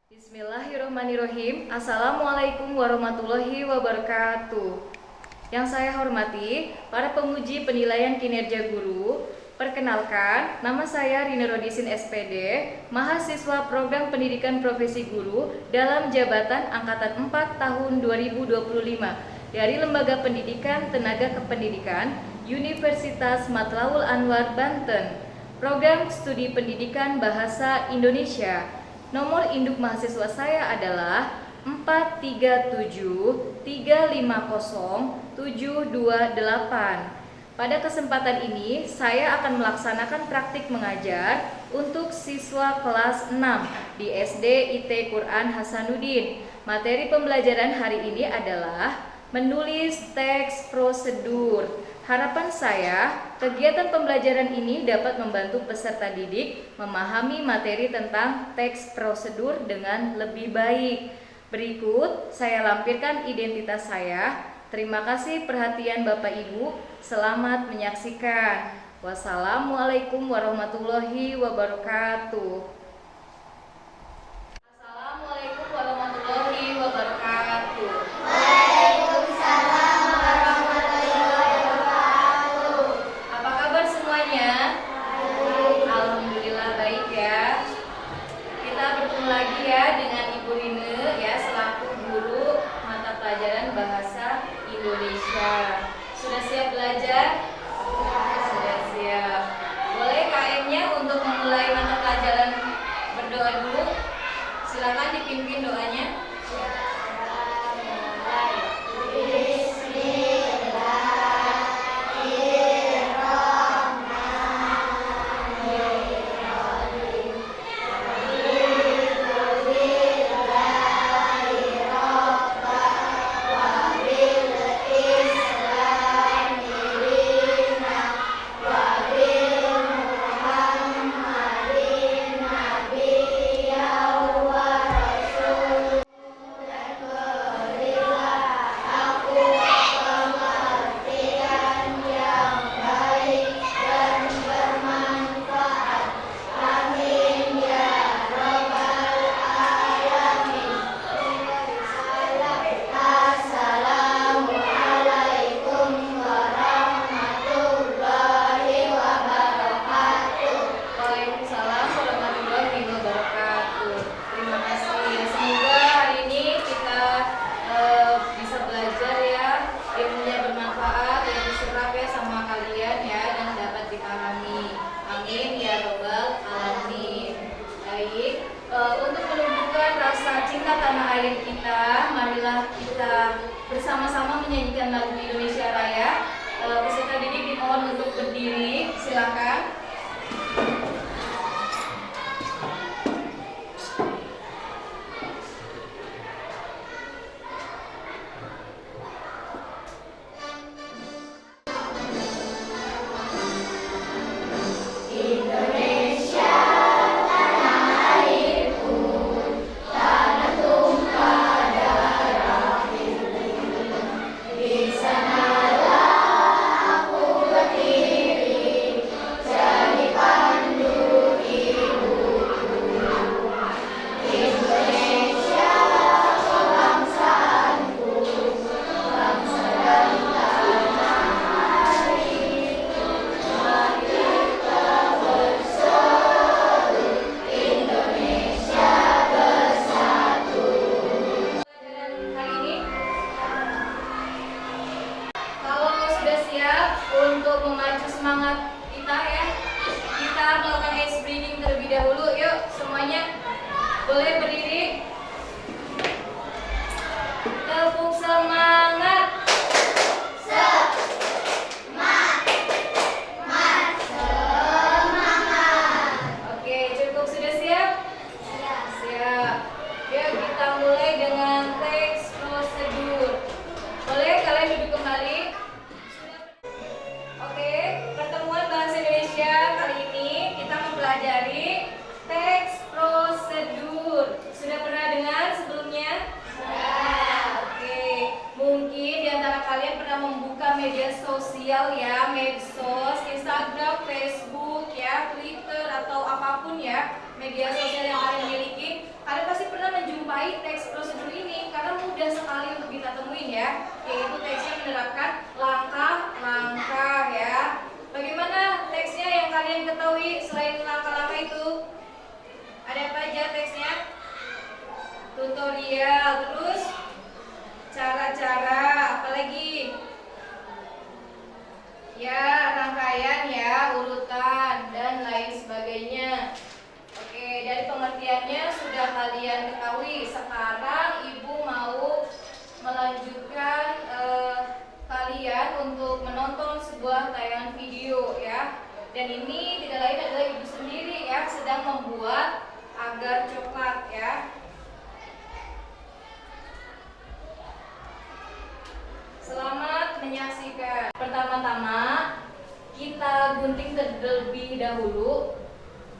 Bismillahirrahmanirrahim. Assalamualaikum warahmatullahi wabarakatuh. Yang saya hormati, para penguji penilaian kinerja guru. Perkenalkan, nama saya Rina Rodisin SPD, mahasiswa Program Pendidikan Profesi Guru dalam Jabatan Angkatan 4 tahun 2025 dari Lembaga Pendidikan Tenaga Kependidikan Universitas Matlaul Anwar, Banten. Program Studi Pendidikan Bahasa Indonesia. Nomor induk mahasiswa saya adalah 437350728. Pada kesempatan ini, saya akan melaksanakan praktik mengajar untuk siswa kelas 6 di SD IT Quran Hasanuddin. Materi pembelajaran hari ini adalah menulis teks prosedur. Harapan saya, kegiatan pembelajaran ini dapat membantu peserta didik memahami materi tentang teks prosedur dengan lebih baik. Berikut saya lampirkan identitas saya. Terima kasih perhatian Bapak Ibu. Selamat menyaksikan. Wassalamualaikum warahmatullahi wabarakatuh. Assalamualaikum warahmatullahi wabarakatuh. Waalaikumsalam warahmatullahi wabarakatuh. Apa kabar semuanya? Baik. Alhamdulillah baik ya. Kita bertemu lagi ya dengan Ibu Rine ya selaku guru mata pelajaran bahasa Indonesia. Sudah siap belajar? Sudah siap. Boleh KM-nya untuk memulai mata pelajaran berdoa dulu? Silakan dipimpin doanya. Waalaikumsalam warahmatullahi wabarakatuh. Terima kasih. Semoga hari ini kita bisa belajar ya, ilmunya bermanfaat, ya diserap ya sama kalian ya dan dapat dipahami. Amin ya robbal alamin. Baik, untuk menumbuhkan rasa cinta tanah air kita, marilah kita bersama-sama menyanyikan lagu Indonesia Raya. Peserta didik dimohon untuk berdiri, silakan. Untuk memacu semangat kita ya, kita melakukan ice breathing terlebih dahulu. Yuk semuanya boleh berdiri. Tepuk semangat. Oke, cukup, sudah siap? Siap. Yuk kita mulai dengan teks prosedur. Boleh kalian duduk kembali. Oke, pertemuan bahasa Indonesia kali ini kita mempelajari teks prosedur. Sudah pernah tutorial, terus cara-cara apa lagi? Ya, rangkaian ya, urutan dan lain sebagainya. Oke, dari pengertiannya sudah kalian ketahui. Sekarang Ibu mau melanjutkan kalian untuk menonton sebuah tayangan video ya. Dan ini tidak lain adalah Ibu sendiri ya, sedang membuat agar coklat ya. Selamat menyaksikan. Pertama-tama kita gunting terlebih dahulu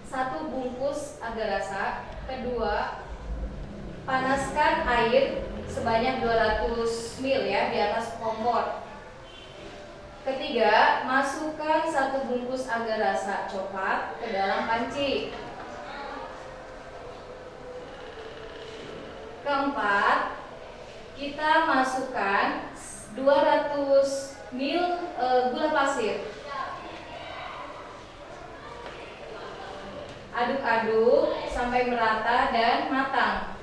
1 bungkus agar rasa. Kedua, panaskan air sebanyak 200 ml ya di atas kompor. Ketiga, masukkan 1 bungkus agar rasa coklat ke dalam panci. Keempat, kita masukkan 200 ml gula pasir. Aduk-aduk sampai merata dan matang.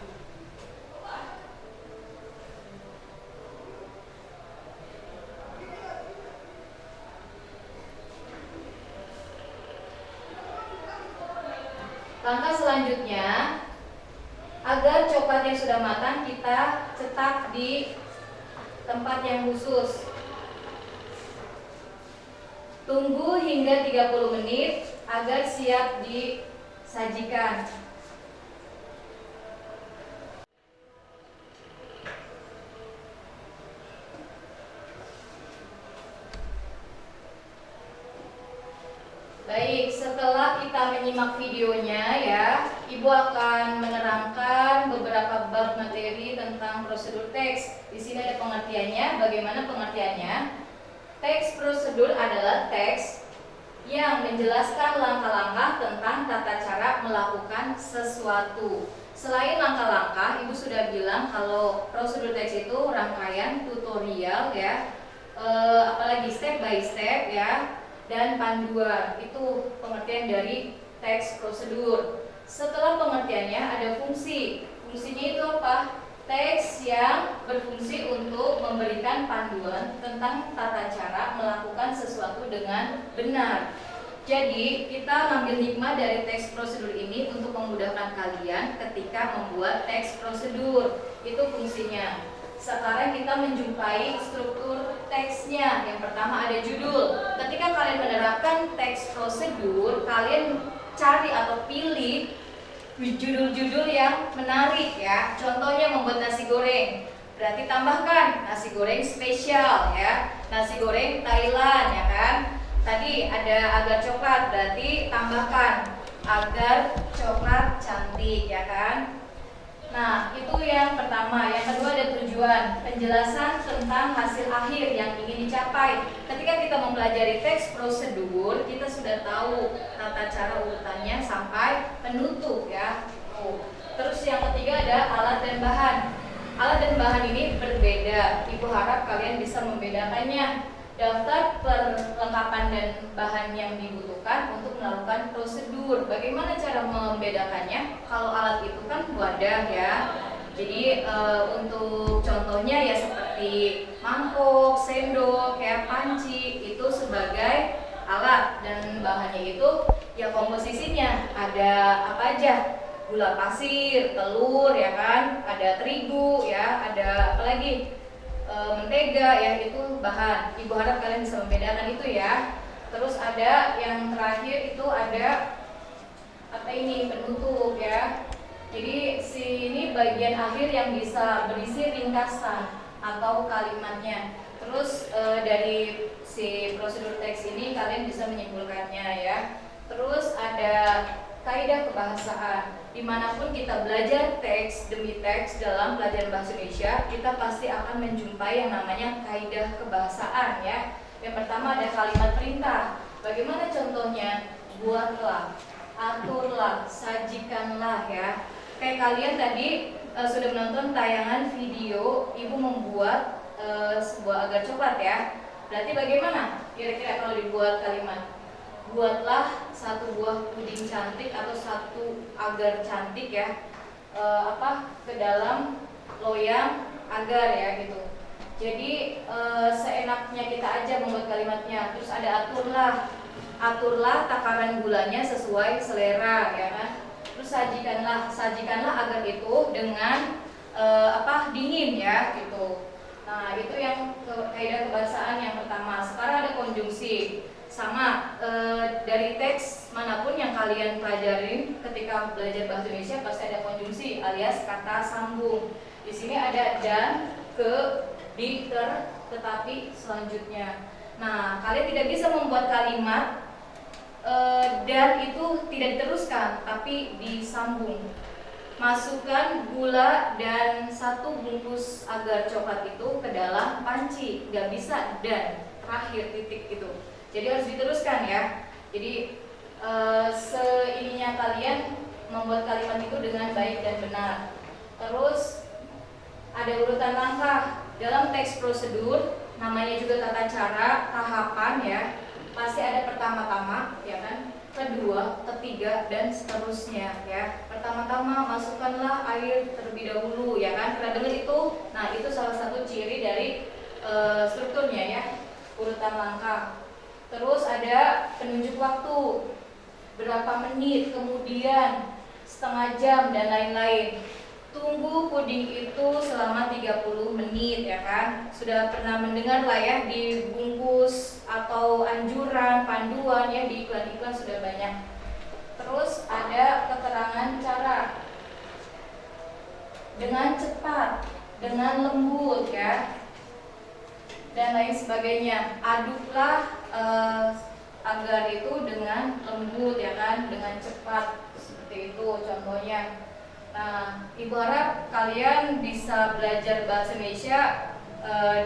Langkah selanjutnya, agar coklat yang sudah matang kita cetak di tempat yang khusus. Tunggu hingga 30 menit agar siap disajikan. Baik, setelah kita menyimak videonya ya, Ibu akan menerangkan beberapa bab materi tentang prosedur teks. Di sini ada pengertiannya. Bagaimana pengertiannya? Teks prosedur adalah teks yang menjelaskan langkah-langkah tentang tata cara melakukan sesuatu. Selain langkah-langkah, Ibu sudah bilang kalau prosedur teks itu rangkaian tutorial ya, apalagi step by step ya, dan panduan. Itu pengertian dari teks prosedur. Setelah pengertiannya ada fungsi. Fungsinya itu apa? Teks yang berfungsi untuk memberikan panduan tentang tata cara melakukan sesuatu dengan benar. Jadi kita ngambil hikmah dari teks prosedur ini untuk memudahkan kalian ketika membuat teks prosedur. Itu fungsinya. Sekarang kita menjumpai struktur teksnya. Yang pertama ada judul. Ketika kalian menerapkan teks prosedur, kalian cari atau pilih judul-judul yang menarik ya. Contohnya membuat nasi goreng, berarti tambahkan nasi goreng spesial ya, nasi goreng Thailand ya kan. Tadi ada agar coklat, berarti tambahkan agar coklat cantik ya kan. Nah, itu yang pertama. Yang kedua ada tujuan, penjelasan tentang hasil akhir yang ingin dicapai. Ketika kita mempelajari teks prosedur, kita sudah tahu tata cara urutannya sampai penutup ya. Terus yang ketiga ada alat dan bahan. Alat dan bahan ini berbeda. Ibu harap kalian bisa membedakannya. Daftar perlengkapan dan bahan yang dibutuhkan untuk melakukan prosedur. Bagaimana cara membedakannya? Kalau alat itu kan wadah ya. Jadi untuk contohnya ya seperti mangkok, sendok, kayak panci itu sebagai alat, dan bahannya itu ya komposisinya ada apa aja? Gula pasir, telur ya kan, ada terigu ya, ada apa lagi? Mentega ya, itu bahan. Ibu harap kalian bisa membedakan itu ya. Terus ada yang terakhir itu ada apa ini, penutup ya. Jadi sini bagian akhir yang bisa berisi ringkasan atau kalimatnya. Terus dari si prosedur teks ini kalian bisa menyimpulkannya ya. Terus ada kaidah kebahasaan. Dimanapun kita belajar teks demi teks dalam pelajaran bahasa Indonesia, kita pasti akan menjumpai yang namanya kaidah kebahasaan ya. Yang pertama ada kalimat perintah. Bagaimana contohnya? Buatlah, aturlah, sajikanlah ya. Kayak kalian tadi sudah menonton tayangan video Ibu membuat sebuah agar coklat ya. Berarti bagaimana kira-kira kalau dibuat kalimat? Buatlah 1 buah puding cantik atau 1 agar cantik ya, ke dalam loyang agar ya gitu. Jadi seenaknya kita aja membuat kalimatnya. Terus ada aturlah takaran gulanya sesuai selera ya kan. Terus sajikanlah agar itu dengan dingin ya gitu. Nah itu yang kaidah kebahasaan yang pertama. Sekarang ada konjungsi. Sama dari teks manapun yang kalian pelajarin ketika belajar bahasa Indonesia pasti ada konjungsi alias kata sambung. Di sini ada dan, ke, di, ter, tetapi, selanjutnya. Nah kalian tidak bisa membuat kalimat dan itu tidak diteruskan tapi disambung. Masukkan gula dan 1 bungkus agar coklat itu ke dalam panci. Gak bisa dan terakhir titik itu. Jadi harus diteruskan ya. Jadi seininya kalian membuat kalimat itu dengan baik dan benar. Terus ada urutan langkah dalam teks prosedur, namanya juga tata cara, tahapan ya. Pasti ada pertama-tama ya kan, kedua, ketiga dan seterusnya ya. Pertama-tama masukkanlah air terlebih dahulu ya kan. Pernah dengar itu? Nah, itu salah satu ciri dari strukturnya ya, urutan langkah. Terus ada penunjuk waktu, berapa menit, kemudian setengah jam dan lain-lain. Tunggu puding itu selama 30 menit ya kan. Sudah pernah mendengar lah ya di bungkus atau anjuran, panduan ya di iklan-iklan sudah banyak. Terus ada keterangan cara. Dengan cepat, dengan lembut ya. Dan lain sebagainya. Aduklah agar itu dengan lembut ya kan, dengan cepat seperti itu contohnya. Nah, Ibu harap kalian bisa belajar bahasa Indonesia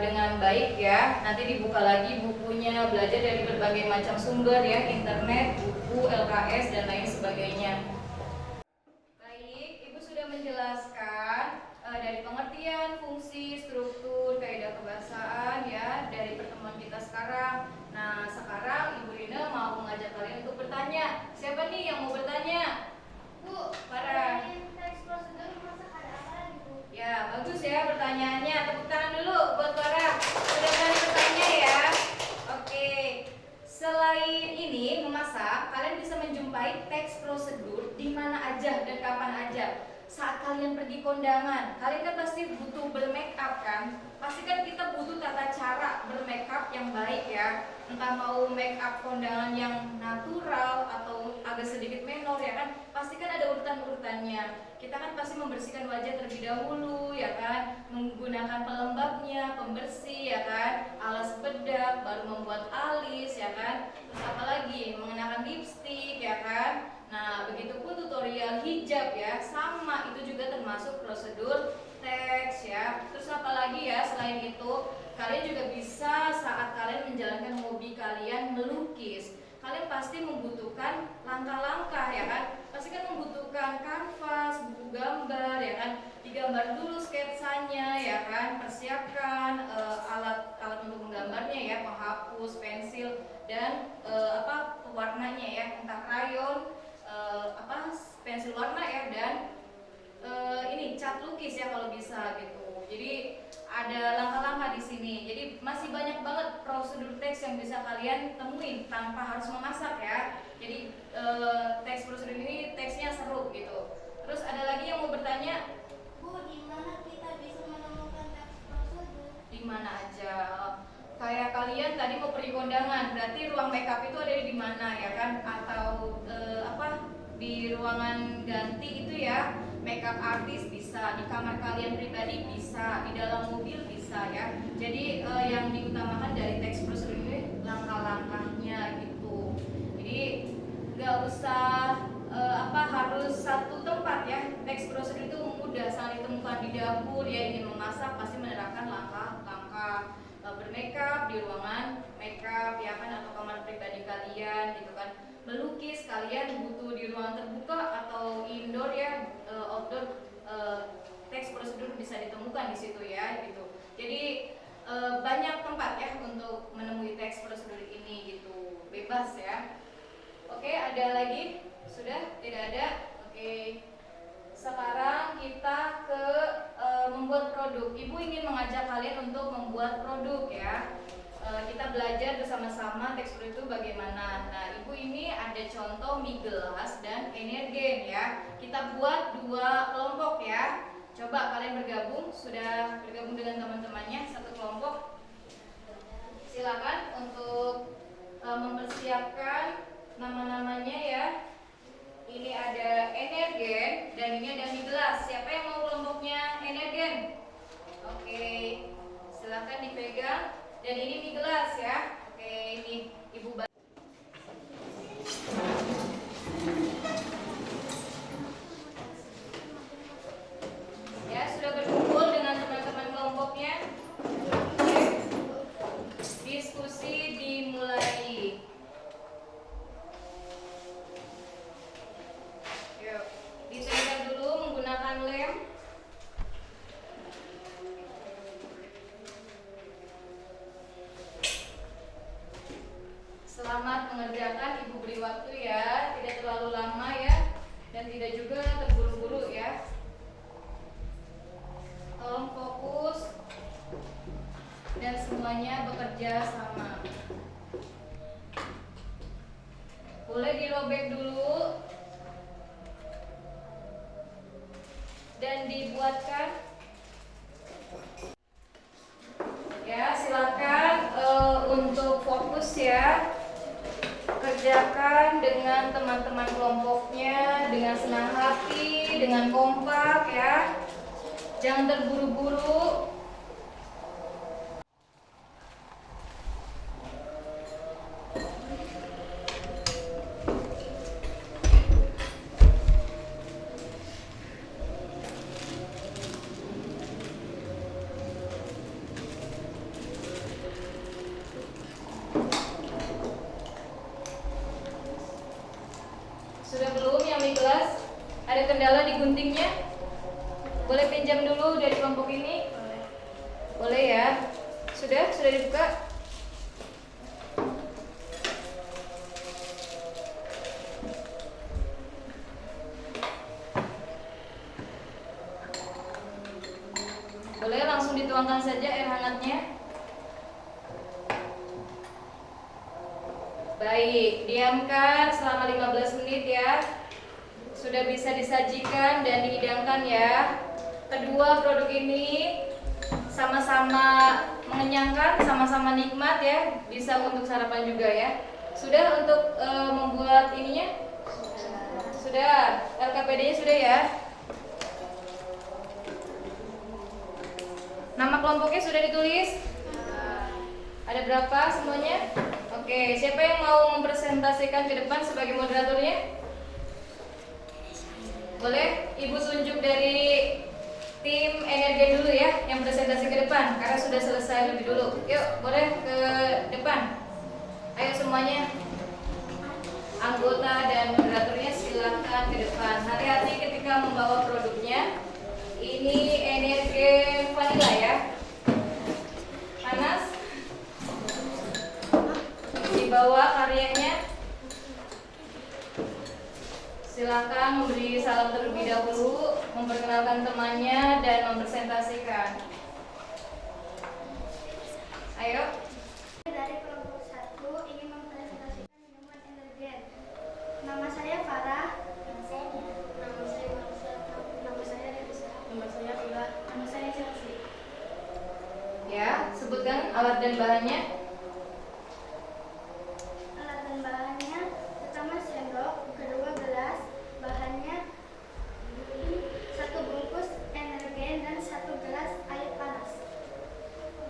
dengan baik ya. Nanti dibuka lagi bukunya, belajar dari berbagai macam sumber ya, internet, buku, LKS dan lain sebagainya. Baik, Ibu sudah menjelaskan dari pengertian, fungsi, struktur, kaidah kebahasaan ya dari pertemuan kita sekarang. Nah, sekarang Ibu Rina mau mengajak kalian untuk bertanya. Siapa nih yang mau bertanya? Bu, para Teks prosedur masak ada apa lagi, Bu? ya, bagus ya pertanyaannya. Tepuk tangan dulu buat Farah. Sudah berani bertanya ya. Oke. Selain ini memasak, kalian bisa menjumpai teks prosedur di mana aja dan kapan aja. Saat kalian pergi kondangan, kalian kan pasti butuh bermake up kan? Pasti kan kita butuh tata cara bermake up yang baik ya. Entah mau make up kondangan yang natural atau agak sedikit menor ya kan? Pasti kan ada urutan-urutannya. Kita kan pasti membersihkan wajah terlebih dahulu ya kan, menggunakan pelembabnya, pembersih ya kan, alas bedak, baru membuat alis ya kan, terus apalagi mengenakan lipstik ya kan. Nah begitupun tutorial hijab ya, sama itu juga termasuk prosedur teks ya. Terus apalagi ya selain itu, kalian juga bisa saat kalian menjalankan hobi kalian melukis, kalian pasti membutuhkan langkah-langkah ya kan. Pasti kan membutuhkan kanvas, buku gambar ya kan. Digambar dulu sketsanya ya kan. Persiapkan alat untuk menggambarnya ya, penghapus, pensil dan pewarnanya ya, entah krayon, pensil warna ya dan ini cat lukis ya kalau bisa gitu. Jadi ada langkah-langkah di sini. Jadi masih banyak banget prosedur teks yang bisa kalian temuin tanpa harus memasak ya. Jadi teks prosedur ini teksnya seru gitu. Terus ada lagi yang mau bertanya? Bu, di mana kita bisa menemukan teks prosedur? Di mana aja. Kayak kalian tadi mau pergi kondangan, berarti ruang makeup itu ada di mana ya kan? Atau di ruangan ganti itu ya, makeup artis bisa, di kamar kalian pribadi bisa, di dalam mobil bisa ya. Jadi yang diutamakan dari teks prosedur ini langkah-langkahnya gitu. Jadi nggak usah harus satu tempat ya. Teks prosedur itu mudah sangat ditemukan di dapur ya, ingin memasak pasti menerapkan langkah-langkah bermakeup di ruangan makeup ya kan, atau kamar pribadi kalian gitu kan. Melukis kalian butuh di ruangan terbuka atau indoor ya, outdoor, teks prosedur bisa ditemukan di situ ya gitu. Jadi banyak tempat ya untuk menemui teks prosedur ini gitu, bebas ya. Oke, ada lagi? Sudah? Tidak ada? Oke. Sekarang kita ke membuat mengajak kalian untuk membuat produk ya. Kita belajar bersama-sama tekstur itu bagaimana. Nah, Ibu ini ada contoh mie gelas dan energen ya. Kita buat 2 kelompok ya. Coba kalian bergabung, sudah bergabung dengan teman-temannya satu kelompok. Silakan untuk mempersiapkan nama-namanya ya. Ini ada energen dan ini ada mie gelas. Siapa yang mau kelompoknya energen? Oke, silakan dipegang. Dan ini mie gelas ya. Oke, ini Ibu ya, sudah berkumpul dengan teman-teman kelompoknya. Oke. Diskusi dimulai. Yuk, ditempel dulu menggunakan lem. Selamat mengerjakan, Ibu beri waktu ya, tidak terlalu lama ya, dan tidak juga terburu-buru ya. Tolong fokus dan semuanya bekerja sama. Boleh dirobek dulu dan dibuatkan. Ya, silakan untuk fokus ya. Kerjakan dengan teman-teman kelompoknya dengan senang hati, dengan kompak ya. Jangan terburu-buru. Sudah belum yang mie gelas? Ada kendala di guntingnya? Boleh pinjam dulu dari kelompok ini? Boleh ya. Sudah dibuka? Boleh langsung dituangkan saja air hangatnya. Baik, diamkan selama 15 menit ya. Sudah bisa disajikan dan dihidangkan ya. Kedua produk ini sama-sama mengenyangkan, sama-sama nikmat ya. Bisa untuk sarapan juga ya. Sudah untuk membuat ininya? Sudah, LKPD-nya sudah ya. Nama kelompoknya sudah ditulis? Ada berapa semuanya? Oke, siapa yang mau mempresentasikan ke depan sebagai moderatornya? Boleh Ibu tunjuk dari tim energi dulu ya, yang presentasi ke depan karena sudah selesai lebih dulu. Yuk, boleh ke depan. Ayo semuanya. Anggota dan moderatornya silakan ke depan. Hati-hati ketika membawa produknya. Ini energi vanilla ya. Panas. Dibawa karyanya. Silakan memberi salam terlebih dahulu, memperkenalkan temannya dan mempresentasikan. Ayo. Dari kelompok 1 ingin mempresentasikan minuman energen. Nama saya Farah. Nama saya Marcel. Nama saya Reza. Nama saya Vila. Nama saya Chelsea. Ya, sebutkan alat dan bahannya. Alat dan bahannya pertama sendok, kedua gelas, bahannya 1 bungkus energen dan 1 gelas air panas.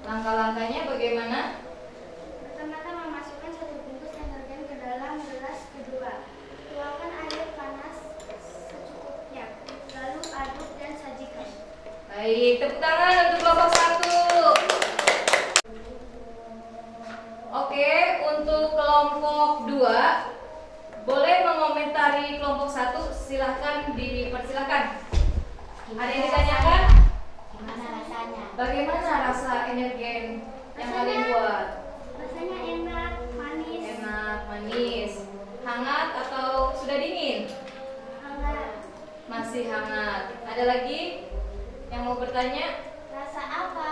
Langkah-langkahnya bagaimana? Pertama-tama masukkan 1 bungkus energen ke dalam gelas kedua. Tuangkan air panas secukupnya, lalu aduk dan sajikan. Baik, tepuk tangan untuk kelompok 1. Oke, untuk kelompok 2 boleh mengomentari kelompok 1, silahkan dipersilahkan. Ada yang ditanyakan? Gimana rasanya? Bagaimana rasa energen yang kalian buat? Rasanya enak, manis, Enak, manis, hangat atau sudah dingin? hangat. Masih hangat. Ada lagi yang mau bertanya? Rasa apa?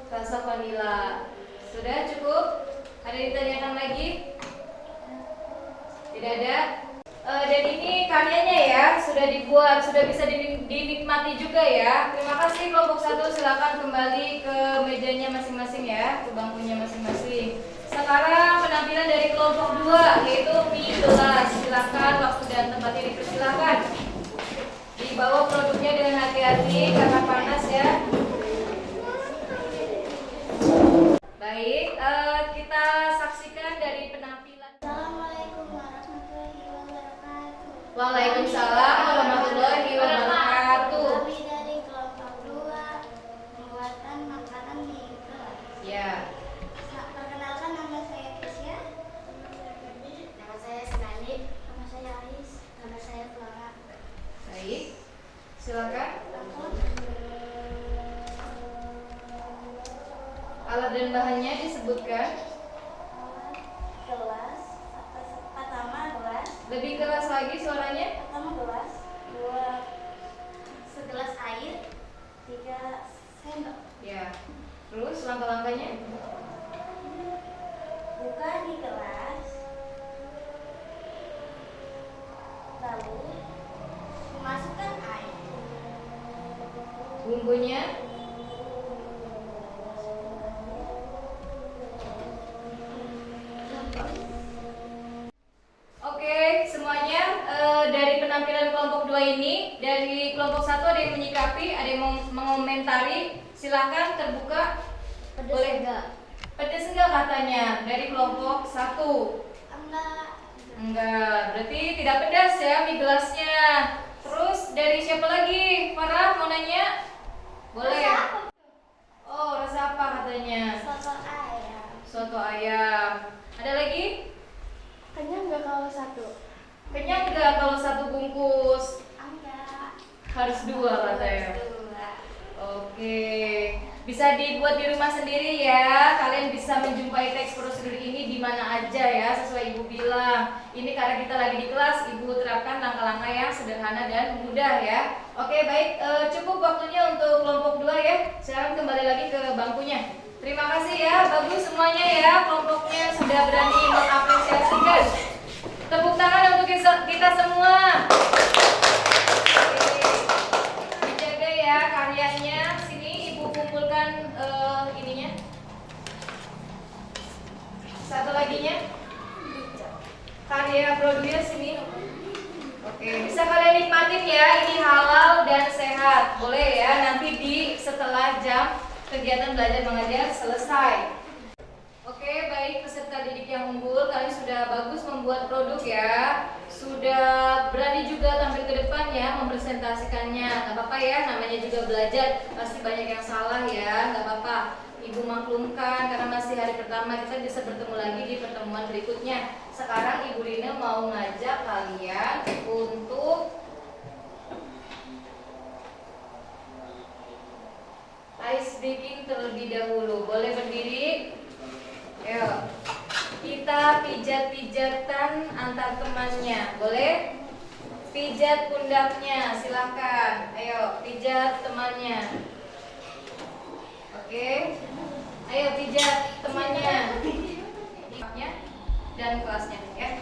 Rasa vanila. Sudah cukup? Ada ditanyakan lagi? Tidak ada? Dan ini karyanya ya, sudah dibuat, sudah bisa dinikmati juga ya. Terima kasih kelompok 1, silakan kembali ke mejanya masing-masing ya, ke bangkunya masing-masing. Sekarang penampilan dari kelompok 2, yaitu mie gelas. Silakan, waktu dan tempatnya dipersilakan. Dibawa produknya dengan hati-hati karena panas ya. Baik, kita saksikan dari penampilan. Assalamualaikum warahmatullahi wabarakatuh. Waalaikumsalam warahmatullahi wabarakatuh. Kami dari kelompok 2 pembuatan makanan mie gelas. Ya, Perkenalkan, nama saya Kesia. Nama saya Sinani. Nama saya Ais. Nama saya Clara. baik. Silakan. Alat dan bahannya disebutkan. Gelas. Pertama gelas. Lebih keras lagi suaranya. Pertama gelas. 2 segelas air. 3 sendok. Ya. Terus langkah-langkahnya. Buka di gelas. Lalu masukkan air. Bumbunya. Oke, semuanya dari penampilan kelompok 2 ini, dari kelompok 1 ada yang menyikapi, ada yang mengomentari. Silakan terbuka. Boleh enggak? Pedes enggak katanya dari kelompok 1? Enggak, berarti tidak pedas ya mie gelasnya. Terus dari siapa lagi? Farah mau nanya? Boleh. Oh, rasa apa katanya? Soto ayam. Soto ayam. Ada lagi? Kenyang nggak kalau satu? Kenyang enggak kalau 1 bungkus? Enggak. Harus 2 katanya. Dua. Oke, bisa dibuat di rumah sendiri ya. Kalian bisa menjumpai teks prosedur ini di mana aja ya, sesuai ibu bilang. Ini karena kita lagi di kelas, ibu terapkan langkah-langkah yang sederhana dan mudah ya. Oke, baik, cukup waktunya untuk kelompok 2 ya. Sekarang kembali lagi ke bangkunya. Terima kasih ya, bagus semuanya ya. Kelompoknya sudah berani mengapresiasikan. Tepuk tangan untuk kita semua. Dijaga ya karyanya. Sini ibu kumpulkan ininya. Satu laginya. Karya produknya sini. Oke, bisa kalian nikmatin ya. Ini halal dan sehat. Boleh ya nanti setelah jam kegiatan belajar mengajar selesai. Oke, baik peserta didik yang unggul, kalian sudah bagus membuat produk ya. Sudah berani juga tampil ke depan ya, mempresentasikannya. Gak apa-apa ya, namanya juga belajar, pasti banyak yang salah ya, gak apa-apa. Ibu maklumkan karena masih hari pertama, kita bisa bertemu lagi di pertemuan berikutnya. Sekarang Ibu Rina mau ngajak kalian untuk ice breaking terlebih dahulu. Boleh berdiri? Ayo, kita pijat-pijatan antar temannya. Boleh? Pijat pundaknya, silakan. Ayo, pijat temannya. Oke. Ayo pijat temannya. Dan kelasnya ya.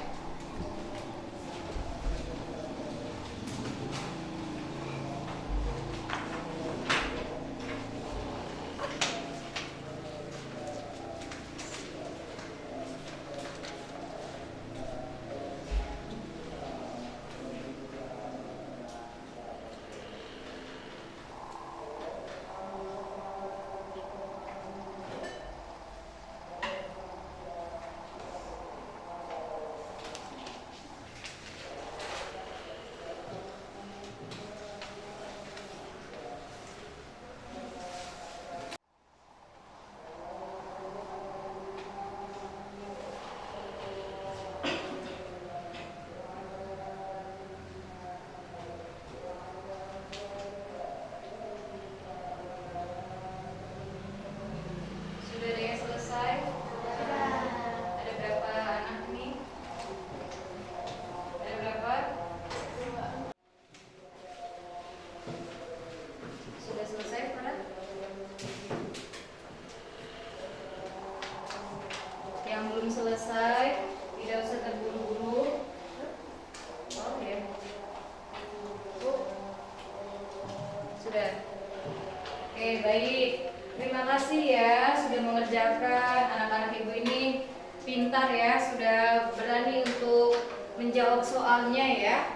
baik. Terima kasih ya sudah mengerjakan. Anak-anak ibu ini pintar ya, sudah berani untuk menjawab soalnya ya.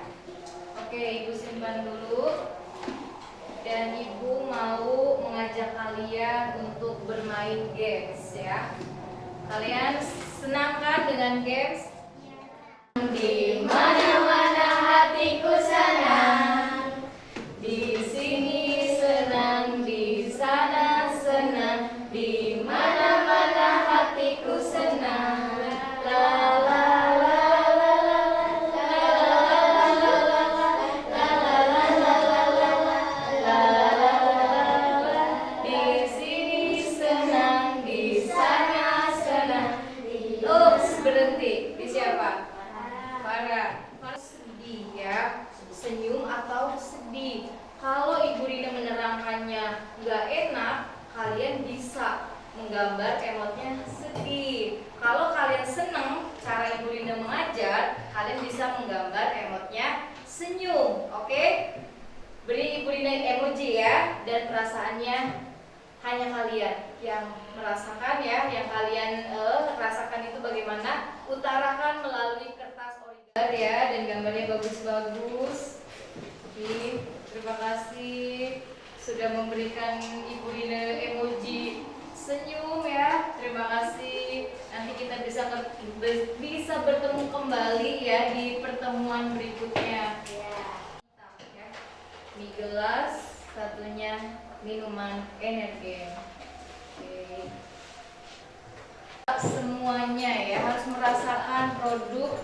Oke, ibu simpan dulu. Dan ibu mau mengajak kalian untuk bermain games ya. Kalian senang kan dengan games? Di mana-mana hatiku senang, di sini senang, di sana senang, di mana-mana hatiku senang. La la la la la la. Di sini senang, di sana senang. Ups, berhenti. Di siapa? Farah. Sedih ya, senyum atau sedih. Kalau Ibu Rina menerangkannya nggak enak, kalian bisa menggambar emotnya sedih. Kalau kalian senang cara Ibu Rina mengajar, kalian bisa menggambar emotnya senyum. Oke? Beri Ibu Rina emoji ya, dan perasaannya hanya kalian yang merasakan ya, yang kalian rasakan itu bagaimana, utarakan melalui kertas origami ya, dan gambarnya bagus-bagus. Oke, terima kasih sudah memberikan Ibu Rina emoji senyum ya, terima kasih. Nanti kita bisa bertemu kembali ya di pertemuan berikutnya. Mie gelas, satunya minuman energen. Oke. Semuanya ya harus merasakan produk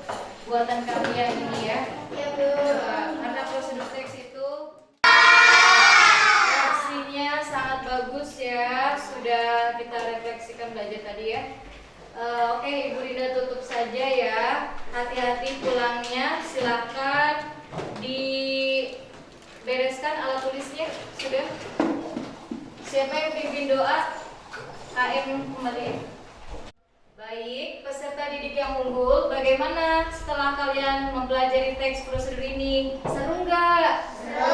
buatan kalian ini ya. Ya, Bu. Karena prosedur teks itu reaksinya sangat bagus ya. Sudah kita refleksikan belajar tadi ya. Oke, Ibu Rina tutup saja ya. Hati-hati pulangnya. Silakan dibereskan alat tulisnya. Sudah? Siapa yang pimpin doa? KM kembali. Baik, peserta didik yang unggul, bagaimana setelah kalian mempelajari teks prosedur ini? Seru nggak? Seru.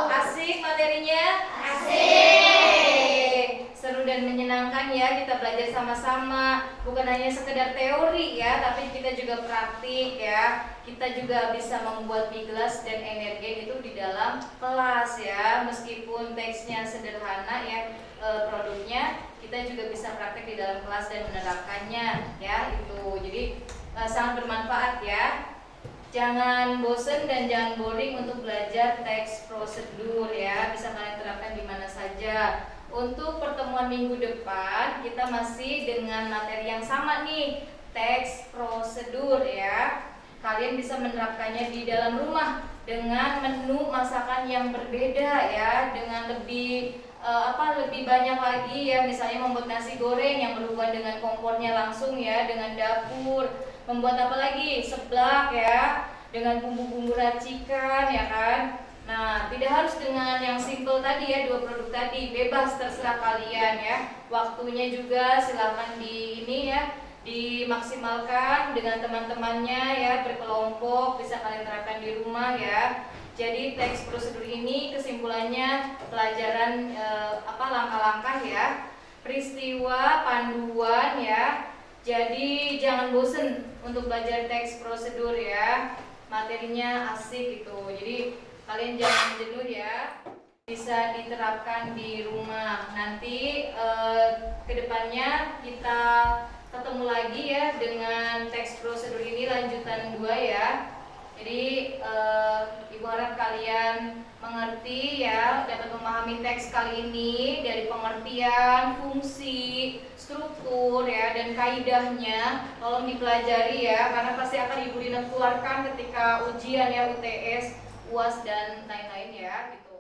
Asik materinya? Asik. Seru dan menyenangkan ya, kita belajar sama-sama. Bukan hanya sekedar teori ya, tapi kita juga praktik ya. Kita juga bisa membuat mie gelas dan energen itu di dalam kelas ya. Meskipun teksnya sederhana ya, produknya, kita juga bisa praktek di dalam kelas dan menerapkannya ya, itu jadi sangat bermanfaat ya. Jangan bosen dan jangan boring untuk belajar teks prosedur ya, bisa kalian terapkan di mana saja. Untuk pertemuan minggu depan kita masih dengan materi yang sama nih, teks prosedur ya. Kalian bisa menerapkannya di dalam rumah dengan menu masakan yang berbeda ya, dengan lebih banyak lagi ya, misalnya membuat nasi goreng yang berhubungan dengan kompornya langsung ya, dengan dapur, membuat apa lagi, seblak ya, dengan bumbu-bumbu racikan ya kan. Nah, tidak harus dengan yang simple tadi ya, 2 produk tadi, bebas terserah kalian ya. Waktunya juga silakan dimaksimalkan dengan teman-temannya ya, berkelompok, bisa kalian terapkan di rumah ya. Jadi teks prosedur ini kesimpulannya pelajaran langkah-langkah ya, peristiwa, panduan ya. Jadi jangan bosen untuk belajar teks prosedur ya, materinya asik gitu. Jadi kalian jangan jenuh ya, bisa diterapkan di rumah. Nanti kedepannya kita ketemu lagi ya dengan teks prosedur ini lanjutan 2 ya. Jadi Ibu harap kalian mengerti ya, dapat memahami teks kali ini dari pengertian, fungsi, struktur ya, dan kaidahnya. Tolong dipelajari ya, karena pasti akan Ibu Rina keluarkan ketika ujian ya, UTS, UAS dan lain-lain ya gitu.